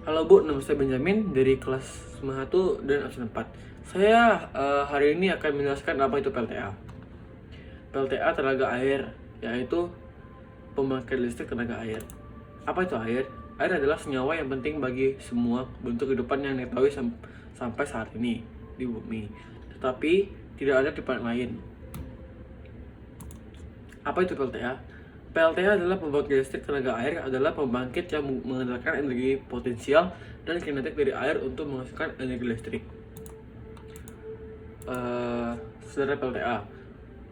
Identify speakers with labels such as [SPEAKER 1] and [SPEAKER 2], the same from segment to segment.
[SPEAKER 1] Halo Bu, nama saya Benjamin dari kelas 1 dan absen 4. Saya hari ini akan menjelaskan apa itu PLTA. PLTA tenaga air, yaitu pembangkit listrik tenaga air. Apa itu air? Air adalah senyawa yang penting bagi semua bentuk kehidupan yang diketahui sampai saat ini di bumi. Tetapi tidak ada di planet lain. Apa itu PLTA? PLTA adalah pembangkit listrik tenaga air, adalah pembangkit yang mengandalkan energi potensial dan kinetik dari air untuk menghasilkan energi listrik. Sejarah PLTA.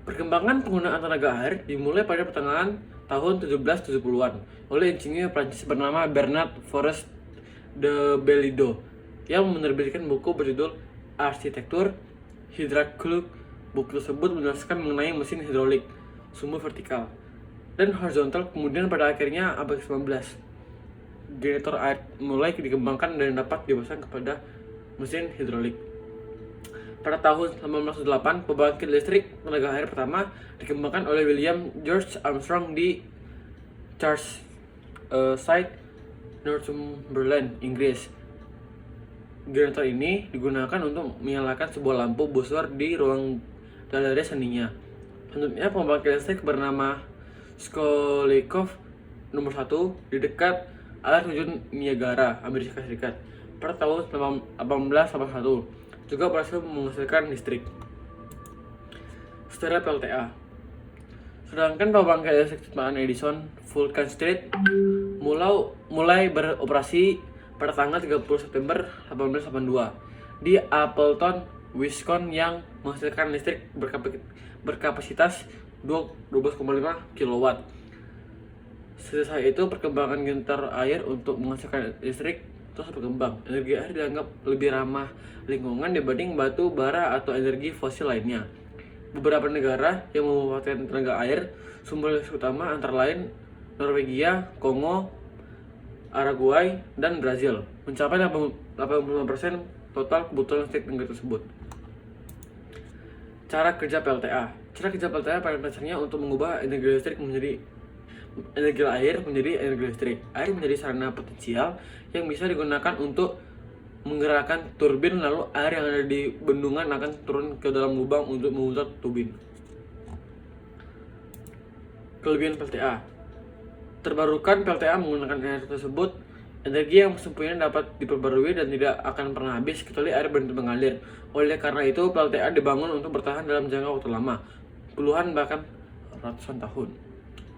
[SPEAKER 1] Perkembangan penggunaan tenaga air dimulai pada pertengahan tahun 1770-an oleh insinyur Prancis bernama Bernard Forest de Bellido yang menerbitkan buku berjudul Arsitektur Hydraulique. Buku tersebut menjelaskan mengenai mesin hidrolik, sumber vertikal dan horizontal. Kemudian pada akhirnya abad ke-19, generator air mulai dikembangkan dan dapat dipasang kepada mesin hidrolik. Pada tahun 1908, pembangkit listrik tenaga air pertama dikembangkan oleh William George Armstrong di Side, Northumberland, Inggris. Generator ini digunakan untuk menyalakan sebuah lampu busur di ruang galeri seninya. Selanjutnya, pembangkit listrik bernama Skolnikov nomor 1 di dekat air terjun Niagara, Amerika Serikat pada tahun 1881 juga berhasil menghasilkan listrik. Setelah PLTA. Sedangkan pembangkit listrik ciptaan Edison, Vulcan Street, mulai beroperasi pada tanggal 30 September 1882 di Appleton, Wisconsin yang menghasilkan listrik berkapasitas 12,5 kW. Setelah itu, perkembangan generator air untuk menghasilkan listrik terus berkembang. Energi air dianggap lebih ramah lingkungan dibanding batu bara atau energi fosil lainnya. Beberapa negara yang memanfaatkan tenaga air sumber listrik utama antara lain Norwegia, Kongo, Uruguay, dan Brazil, mencapai 85% total kebutuhan listrik negara tersebut. Cara kerja PLTA. Cara kerja PLTA pada dasarnya untuk mengubah energi listrik menjadi energi air menjadi energi listrik. Air menjadi sarana potensial yang bisa digunakan untuk menggerakkan turbin, lalu air yang ada di bendungan akan turun ke dalam lubang untuk memutar turbin. Kelebihan PLTA. Terbarukan PLTA menggunakan energi tersebut. Energi yang sempurna dapat diperbarui dan tidak akan pernah habis kecuali air berhenti mengalir. Oleh karena itu, PLTA dibangun untuk bertahan dalam jangka waktu lama, puluhan bahkan ratusan tahun.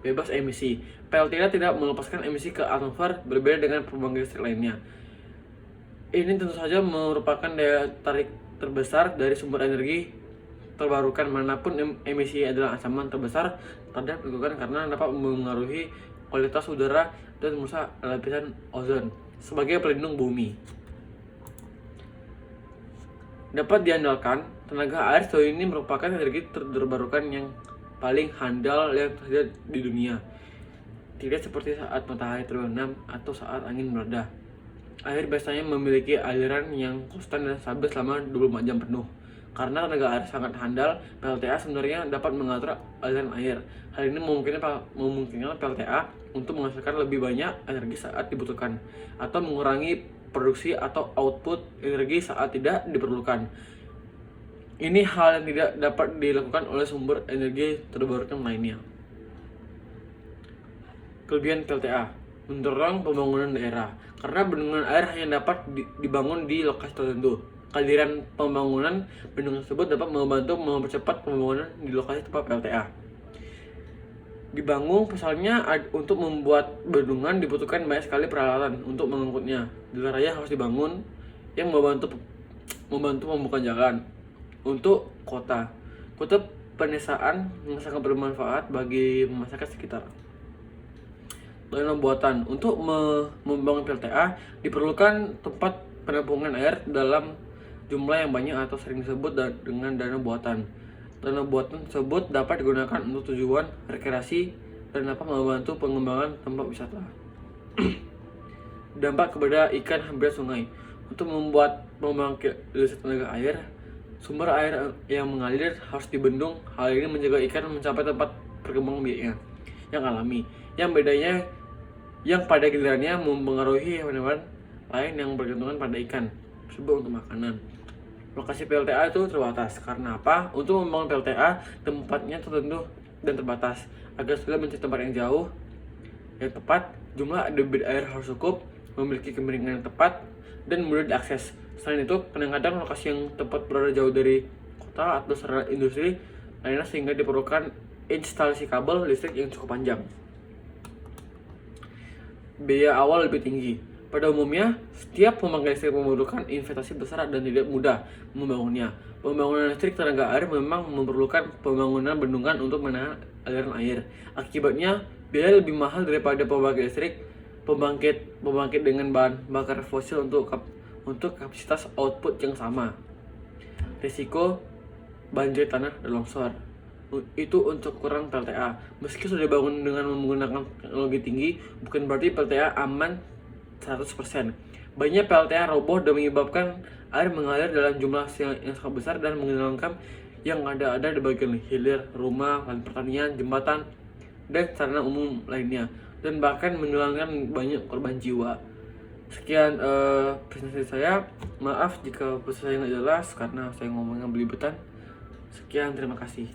[SPEAKER 1] Bebas emisi. PLTA tidak melepaskan emisi ke atmosfer, berbeda dengan pembangkit listrik lainnya. Ini tentu saja merupakan daya tarik terbesar dari sumber energi terbarukan manapun. Emisi adalah ancaman terbesar terhadap lingkungan karena dapat mengaruhi kualitas udara dan merusak lapisan ozon sebagai pelindung bumi. Dapat diandalkan, tenaga air sejauh ini merupakan energi terbarukan yang paling handal yang tersedia di dunia. Tidak seperti saat matahari terbenam atau saat angin melanda. Air biasanya memiliki aliran yang konstan dan stabil selama 24 jam penuh. Karena tenaga air sangat handal, PLTA sebenarnya dapat mengatur aliran air. Hal ini memungkinkan PLTA untuk menghasilkan lebih banyak energi saat dibutuhkan, atau mengurangi produksi atau output energi saat tidak diperlukan. Ini hal yang tidak dapat dilakukan oleh sumber energi terbarukan lainnya. Kelebihan PLTA. Mendorong pembangunan daerah. Karena bendungan air hanya dapat dibangun di lokasi tertentu. Kehadiran pembangunan bendungan tersebut dapat membantu mempercepat pembangunan di lokasi tempat PLTA dibangun. Pasalnya, untuk membuat bendungan dibutuhkan banyak sekali peralatan untuk mengangkutnya. Jalan raya harus dibangun yang membantu membuka jalan untuk kota pedesaan yang sangat bermanfaat bagi masyarakat sekitar. Dana buatan. Untuk membangun PLTA diperlukan tempat penampungan air dalam jumlah yang banyak atau sering disebut dengan dana buatan. Dana buatan tersebut dapat digunakan untuk tujuan rekreasi dan dapat membantu pengembangan tempat wisata. Dampak kepada ikan habitat sungai. Untuk membuat pembangkit listrik tenaga air, sumber air yang mengalir harus dibendung. Hal ini menjaga ikan mencapai tempat perkembangan biaknya yang alami. Yang bedanya yang pada gilirannya mempengaruhi hewan-hewan lain yang bergantungan pada ikan tersebut untuk makanan. Lokasi PLTA itu terbatas. Karena apa? Untuk membangun PLTA, tempatnya tertentu dan terbatas. Agar sulit mencari tempat yang jauh, yang tepat, jumlah debit air harus cukup, memiliki kemiringan yang tepat, dan mudah diakses. Selain itu, kadang-kadang lokasi yang tepat berada jauh dari kota atau sarana industri lainnya sehingga diperlukan instalasi kabel listrik yang cukup panjang. Biaya awal lebih tinggi. Pada umumnya, setiap pembangkit listrik memerlukan investasi besar dan tidak mudah membangunnya. Pembangunan listrik tenaga air memang memerlukan pembangunan bendungan untuk menahan aliran air. Akibatnya, biaya lebih mahal daripada pembangkit listrik pembangkit dengan bahan bakar fosil untuk kapasitas output yang sama. Risiko banjir tanah dan longsor itu untuk ukuran PLTA. Meski sudah dibangun dengan menggunakan teknologi tinggi, bukan berarti PLTA aman 100%. Banyak PLTA roboh dan menyebabkan air mengalir dalam jumlah yang sangat besar dan menghilangkan yang ada di bagian hilir, rumah, lahan pertanian, jembatan, dan sarana umum lainnya, dan bahkan menghilangkan banyak korban jiwa. Sekian presentasi saya. Maaf jika presentasi saya nggak jelas karena saya ngomongnya belibetan. Sekian, terima kasih.